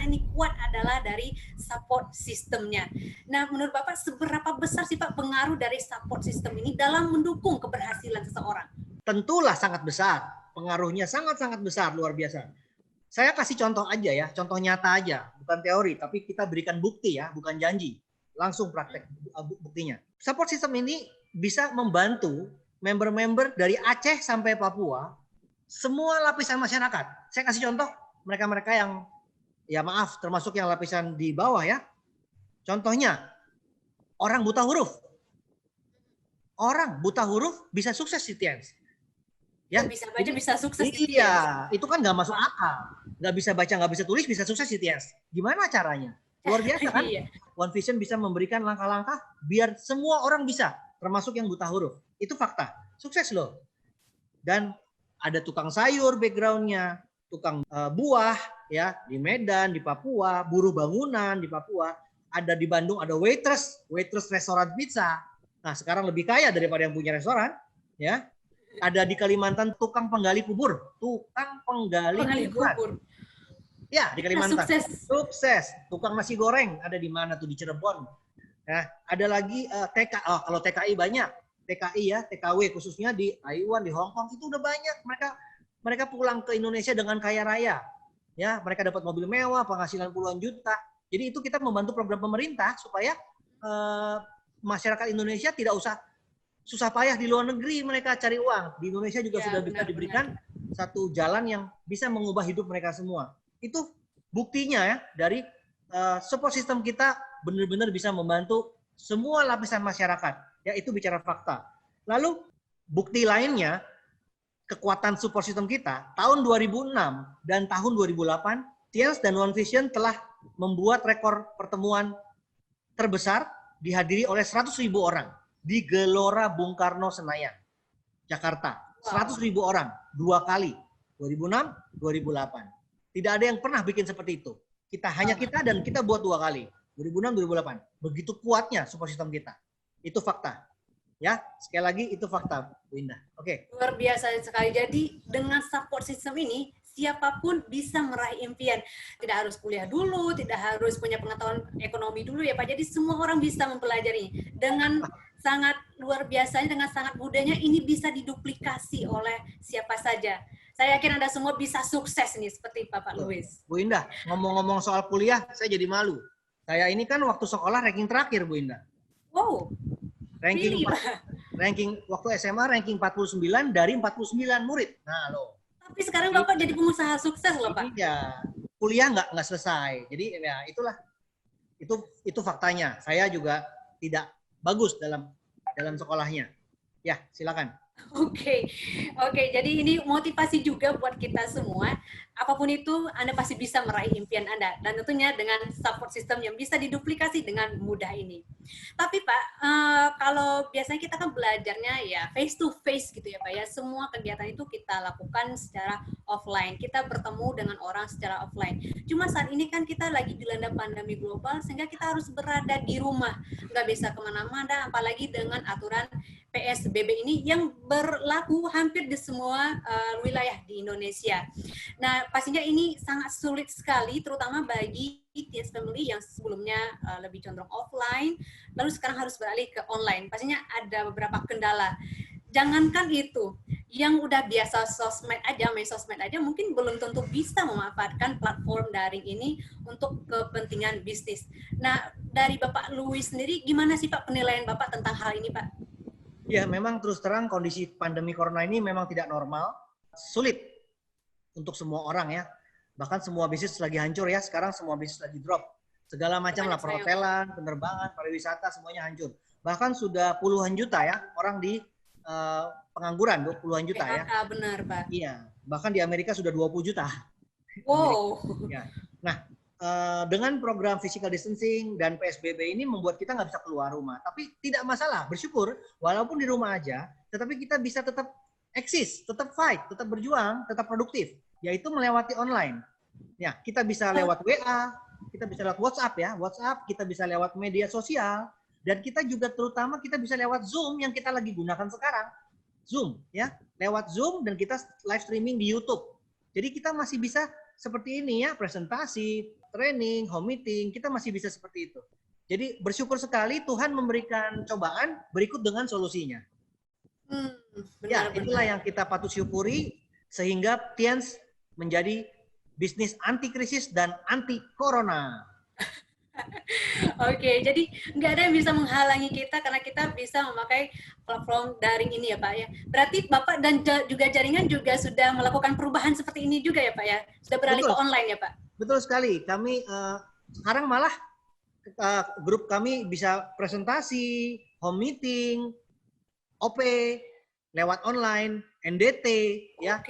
merasa ini kuat adalah dari support sistemnya. Nah, menurut Bapak seberapa besar sih Pak pengaruh dari support system ini dalam mendukung keberhasilan seseorang? Tentulah sangat besar. Pengaruhnya sangat-sangat besar, luar biasa. Saya kasih contoh aja ya, contoh nyata aja, bukan teori, tapi kita berikan bukti ya, bukan janji. Langsung praktek buktinya. Support system ini bisa membantu member-member dari Aceh sampai Papua, semua lapisan masyarakat. Saya kasih contoh, mereka-mereka yang, ya maaf, termasuk yang lapisan di bawah ya. Contohnya, orang buta huruf. Orang buta huruf bisa sukses di TIANS. Ya, bisa baca, bisa sukses di TIANS. Iya, itu kan nggak masuk akal. Nggak bisa baca, nggak bisa tulis, bisa sukses di TIANS. Gimana caranya? Luar biasa kan? One Vision bisa memberikan langkah-langkah biar semua orang bisa, termasuk yang buta huruf. Itu fakta. Sukses loh. Dan ada tukang sayur backgroundnya, tukang buah ya di Medan, di Papua, buruh bangunan di Papua, ada di Bandung ada waitress restoran pizza. Nah sekarang lebih kaya daripada yang punya restoran, ya. Ada di Kalimantan tukang penggali kubur, kubur. Ya di Kalimantan. Sukses. Tukang nasi goreng ada di mana tuh di Cirebon. Nah ada lagi kalau TKI banyak. TKI ya, TKW khususnya di Taiwan, di Hong Kong itu udah banyak. Mereka pulang ke Indonesia dengan kaya raya. Ya, mereka dapat mobil mewah, penghasilan puluhan juta. Jadi itu kita membantu program pemerintah supaya masyarakat Indonesia tidak usah susah payah di luar negeri mereka cari uang. Di Indonesia juga sudah bisa diberikan satu jalan yang bisa mengubah hidup mereka semua. Itu buktinya ya dari support system kita benar-benar bisa membantu semua lapisan masyarakat. Ya, itu bicara fakta. Lalu bukti lainnya, kekuatan support system kita, tahun 2006 dan tahun 2008, TIANS dan One Vision telah membuat rekor pertemuan terbesar dihadiri oleh 100.000 orang di Gelora Bung Karno Senayan, Jakarta. 100.000 orang, 2 kali, 2006, 2008. Tidak ada yang pernah bikin seperti itu. Hanya kita dan kita buat 2 kali, 2006, 2008. Begitu kuatnya support system kita. Itu fakta. Ya, sekali lagi itu fakta, Bu Indah. Oke. Luar biasa sekali. Jadi dengan support system ini siapapun bisa meraih impian. Tidak harus kuliah dulu, tidak harus punya pengetahuan ekonomi dulu ya Pak. Jadi semua orang bisa mempelajari. Dengan sangat luar biasanya, dengan sangat mudahnya ini bisa diduplikasi oleh siapa saja. Saya yakin Anda semua bisa sukses nih seperti Bapak Louis. Bu Indah, ngomong-ngomong soal kuliah, saya jadi malu. Saya ini kan waktu sekolah ranking terakhir, Bu Indah. Wow. Ranking waktu SMA ranking 49 dari 49 murid. Nah, loh. Tapi sekarang Bapak jadi pengusaha sukses loh, Pak. Iya. Kuliah nggak selesai. Jadi ya itulah. Itu faktanya. Saya juga tidak bagus dalam sekolahnya. Ya, silakan. Oke. Jadi ini motivasi juga buat kita semua. Apapun itu, Anda pasti bisa meraih impian Anda. Dan tentunya dengan support system yang bisa diduplikasi dengan mudah ini. Tapi Pak, kalau biasanya kita kan belajarnya ya face to face gitu ya Pak ya. Semua kegiatan itu kita lakukan secara offline. Kita bertemu dengan orang secara offline. Cuma saat ini kan kita lagi dilanda pandemi global, sehingga kita harus berada di rumah. Nggak bisa kemana-mana, apalagi dengan aturan PSBB ini yang berlaku hampir di semua wilayah di Indonesia. Nah, pastinya ini sangat sulit sekali, terutama bagi TIANS Family yang sebelumnya lebih condong offline, lalu sekarang harus beralih ke online. Pastinya ada beberapa kendala. Jangankan itu, yang udah biasa main sosmed aja, mungkin belum tentu bisa memanfaatkan platform daring ini untuk kepentingan bisnis. Nah, dari Bapak Louis sendiri, gimana sih Pak penilaian Bapak tentang hal ini, Pak? Ya, memang terus terang kondisi pandemi corona ini memang tidak normal, sulit untuk semua orang ya. Bahkan semua bisnis lagi hancur ya, sekarang semua bisnis lagi drop. Segala macam lah, perhotelan, penerbangan, pariwisata, semuanya hancur. Bahkan sudah puluhan juta ya, orang di pengangguran, puluhan juta ya. Benar, Pak. Iya, bahkan di Amerika sudah 20 juta. Wow. Ya. Nah, dengan program physical distancing dan PSBB ini membuat kita nggak bisa keluar rumah. Tapi tidak masalah, bersyukur walaupun di rumah aja, tetapi kita bisa tetap eksis, tetap fight, tetap berjuang, tetap produktif, yaitu melewati online. Ya, kita bisa lewat WA, kita bisa lewat WhatsApp ya, WhatsApp, kita bisa lewat media sosial, dan kita juga terutama kita bisa lewat Zoom yang kita lagi gunakan sekarang. Zoom ya, lewat Zoom dan kita live streaming di YouTube. Jadi kita masih bisa seperti ini ya, presentasi, training, home meeting, kita masih bisa seperti itu. Jadi bersyukur sekali Tuhan memberikan cobaan berikut dengan solusinya. Ya, itulah yang kita patut syukuri sehingga Tiens menjadi bisnis anti krisis dan anti corona. Oke, jadi nggak ada yang bisa menghalangi kita karena kita bisa memakai platform daring ini ya Pak ya. Berarti Bapak dan juga jaringan juga sudah melakukan perubahan seperti ini juga ya Pak ya? Sudah beralih ke online ya Pak? Betul sekali. Kami sekarang malah grup kami bisa presentasi, home meeting, OP, lewat online, NDT, ya.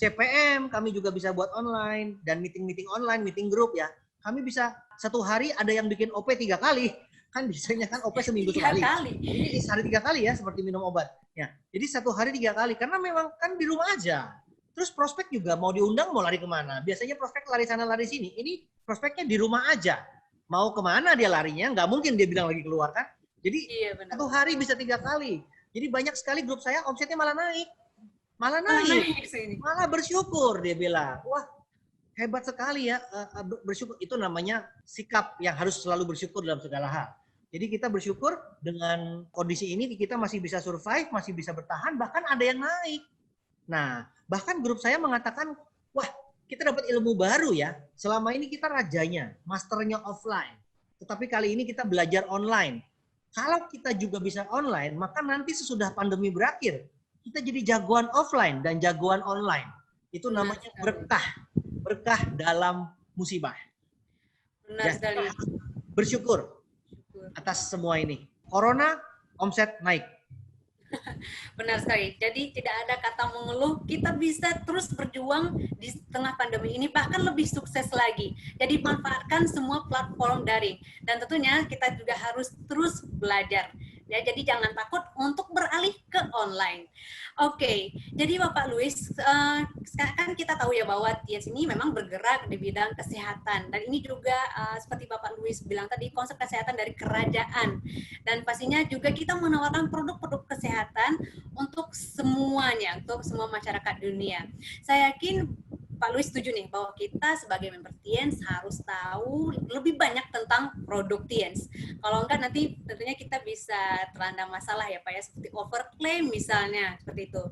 CPM kami juga bisa buat online, dan meeting-meeting online, meeting grup ya. Kami bisa satu hari ada yang bikin OP 3 kali. Kan biasanya kan OP seminggu sekali. Ini sehari 3 kali ya, seperti minum obat. Ya, jadi satu hari 3 kali, karena memang kan di rumah aja. Terus prospek juga mau diundang mau lari kemana. Biasanya prospek lari sana lari sini. Ini prospeknya di rumah aja. Mau kemana dia larinya, nggak mungkin dia bilang lagi keluar kan. Jadi satu hari bisa 3 kali. Jadi banyak sekali grup saya omsetnya malah naik. Malah bersyukur dia bilang. Wah, hebat sekali ya, bersyukur. Itu namanya sikap yang harus selalu bersyukur dalam segala hal. Jadi kita bersyukur dengan kondisi ini kita masih bisa survive, masih bisa bertahan, bahkan ada yang naik. Nah, bahkan grup saya mengatakan, wah kita dapat ilmu baru ya. Selama ini kita rajanya, masternya offline. Tetapi kali ini kita belajar online. Kalau kita juga bisa online, maka nanti sesudah pandemi berakhir, kita jadi jagoan offline dan jagoan online. Itu namanya berkah. Berkah dalam musibah. Benar sekali. Bersyukur atas semua ini. Corona, omset naik. Benar sekali. Jadi tidak ada kata mengeluh, kita bisa terus berjuang di tengah pandemi ini, bahkan lebih sukses lagi. Jadi manfaatkan semua platform daring. Dan tentunya kita juga harus terus belajar. Ya, jadi jangan takut untuk beralih ke online. Oke, jadi Bapak Luis, kan kita tahu ya bahwa Tiens ini memang bergerak di bidang kesehatan. Dan ini juga seperti Bapak Luis bilang tadi, konsep kesehatan dari kerajaan. Dan pastinya juga kita menawarkan produk-produk kesehatan untuk semuanya, untuk semua masyarakat dunia. Saya yakin Pak Luis setuju nih bahwa kita sebagai member Tiens harus tahu lebih banyak tentang produk Tiens. Kalau enggak nanti tentunya kita bisa terlanda masalah ya Pak ya, seperti overclaim misalnya, seperti itu.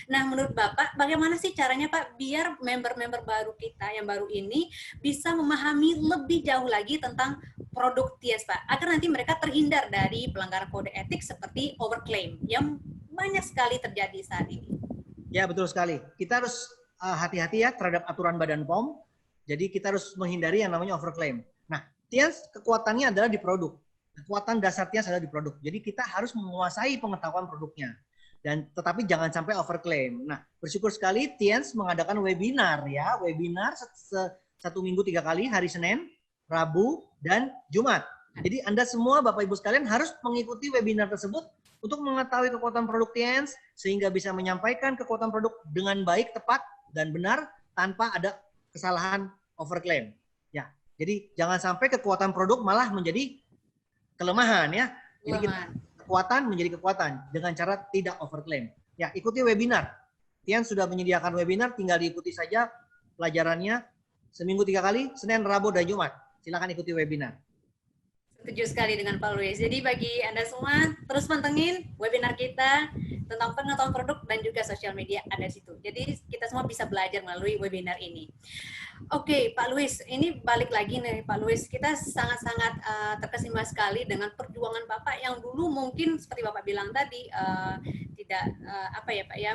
Nah menurut Bapak bagaimana sih caranya Pak biar member-member baru kita yang baru ini bisa memahami lebih jauh lagi tentang produk Tiens Pak, agar nanti mereka terhindar dari pelanggaran kode etik seperti overclaim yang banyak sekali terjadi saat ini. Ya betul sekali. Kita harus hati-hati ya terhadap aturan Badan POM. Jadi kita harus menghindari yang namanya overclaim. Nah, Tiens kekuatannya adalah di produk. Kekuatan dasar Tiens adalah di produk. Jadi kita harus menguasai pengetahuan produknya. Dan tetapi jangan sampai overclaim. Nah, bersyukur sekali Tiens mengadakan webinar ya. Webinar satu minggu 3 kali, hari Senin, Rabu, dan Jumat. Jadi Anda semua Bapak Ibu sekalian harus mengikuti webinar tersebut untuk mengetahui kekuatan produk Tiens sehingga bisa menyampaikan kekuatan produk dengan baik, tepat, dan benar tanpa ada kesalahan overclaim. Ya, jadi jangan sampai kekuatan produk malah menjadi kelemahan ya. Jadi kekuatan menjadi kekuatan dengan cara tidak overclaim. Ya, ikuti webinar. Tiens sudah menyediakan webinar, tinggal diikuti saja pelajarannya seminggu 3 kali, Senin, Rabu, dan Jumat. Silakan ikuti webinar. Setuju sekali dengan Pak Luis. Jadi bagi Anda semua, terus pantengin webinar kita tentang pengetahuan produk dan juga sosial media ada di situ. Jadi kita semua bisa belajar melalui webinar ini. Oke, Pak Luis, ini balik lagi nih Pak Luis. Kita sangat-sangat terkesima sekali dengan perjuangan Bapak yang dulu mungkin seperti Bapak bilang tadi tidak apa ya Pak ya,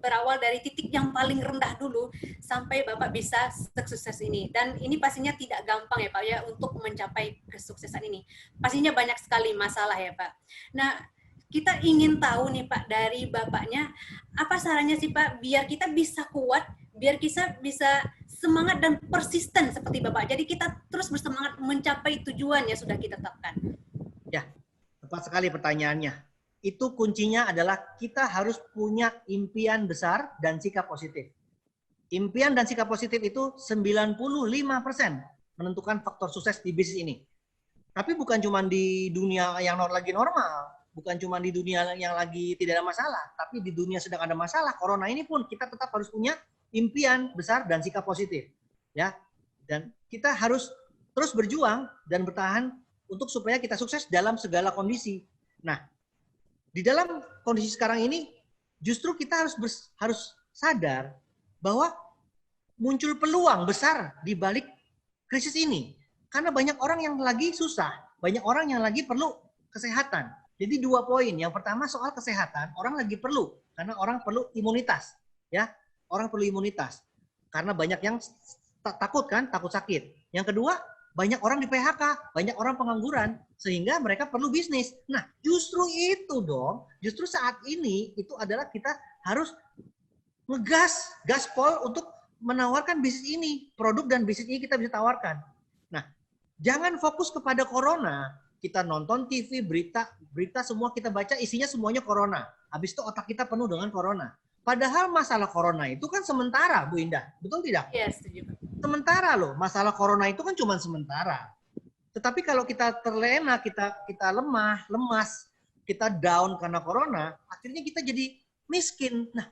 berawal dari titik yang paling rendah dulu sampai Bapak bisa sukses ini. Dan ini pastinya tidak gampang ya Pak ya untuk mencapai kesuksesan ini. Pastinya banyak sekali masalah ya Pak. Nah, kita ingin tahu nih Pak dari Bapaknya, apa sarannya sih Pak biar kita bisa kuat, biar kita bisa semangat dan persisten seperti Bapak. Jadi kita terus bersemangat mencapai tujuan yang sudah kita tetapkan. Ya, tepat sekali pertanyaannya. Itu kuncinya adalah kita harus punya impian besar dan sikap positif. Impian dan sikap positif itu 95% menentukan faktor sukses di bisnis ini. Tapi bukan cuma di dunia yang lagi normal, bukan cuma di dunia yang lagi tidak ada masalah, tapi di dunia sedang ada masalah, corona ini pun kita tetap harus punya impian besar dan sikap positif. ya. Dan kita harus terus berjuang dan bertahan untuk supaya kita sukses dalam segala kondisi. Nah, di dalam kondisi sekarang ini justru kita harus sadar bahwa muncul peluang besar di balik krisis ini. Karena banyak orang yang lagi susah, banyak orang yang lagi perlu kesehatan. Jadi 2 poin. Yang pertama soal kesehatan, orang lagi perlu karena orang perlu imunitas, ya. Orang perlu imunitas. Karena banyak yang takut kan, takut sakit. Yang kedua, banyak orang di PHK, banyak orang pengangguran sehingga mereka perlu bisnis. Nah, justru itu dong, justru saat ini itu adalah kita harus ngegas, gaspol untuk menawarkan bisnis ini, produk dan bisnis ini kita bisa tawarkan. Nah, jangan fokus kepada corona. Kita nonton TV, berita semua kita baca isinya semuanya corona. Habis itu otak kita penuh dengan corona. Padahal masalah corona itu kan sementara, Bu Indah. Betul tidak? Yes, setuju. Sementara loh, masalah corona itu kan cuma sementara. Tetapi kalau kita terlena, kita lemah, lemas, kita down karena corona, akhirnya kita jadi miskin. Nah,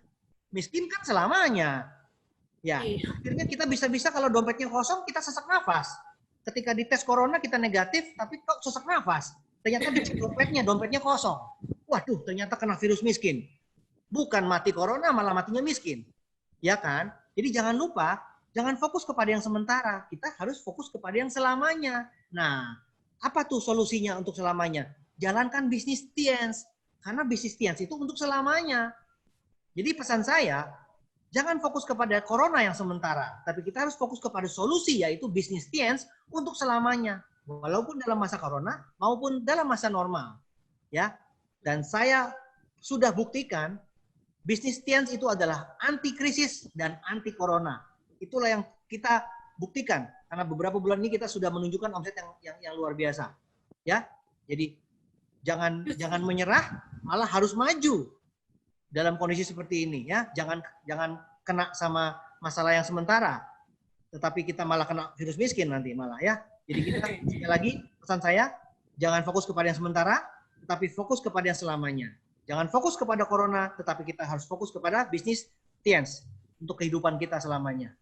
miskin kan selamanya. Ya, akhirnya kita bisa-bisa kalau dompetnya kosong, kita sesak nafas. Ketika dites corona kita negatif, tapi kok sesak nafas. Ternyata dicek dompetnya kosong. Waduh, ternyata kena virus miskin. Bukan mati corona, malah matinya miskin. Ya kan? Jadi jangan lupa, jangan fokus kepada yang sementara. Kita harus fokus kepada yang selamanya. Nah, apa tuh solusinya untuk selamanya? Jalankan bisnis Tiens. Karena bisnis Tiens itu untuk selamanya. Jadi pesan saya, jangan fokus kepada corona yang sementara, tapi kita harus fokus kepada solusi, yaitu bisnis Tiens untuk selamanya, walaupun dalam masa corona maupun dalam masa normal, ya. Dan saya sudah buktikan bisnis Tiens itu adalah anti krisis dan anti corona. Itulah yang kita buktikan karena beberapa bulan ini kita sudah menunjukkan omset yang luar biasa, ya. Jadi jangan menyerah, malah harus maju. Dalam kondisi seperti ini, ya, jangan kena sama masalah yang sementara, tetapi kita malah kena virus miskin nanti malah, ya. Jadi kita sekali lagi pesan saya, jangan fokus kepada yang sementara, tetapi fokus kepada yang selamanya. Jangan fokus kepada corona, tetapi kita harus fokus kepada bisnis Tiens untuk kehidupan kita selamanya.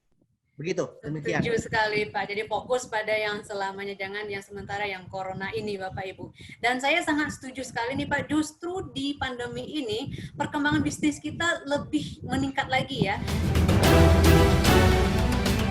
Begitu, demikian. Setuju sekali Pak, jadi fokus pada yang selamanya, jangan yang sementara, yang corona ini Bapak Ibu. Dan saya sangat setuju sekali nih Pak, justru di pandemi ini perkembangan bisnis kita lebih meningkat lagi ya.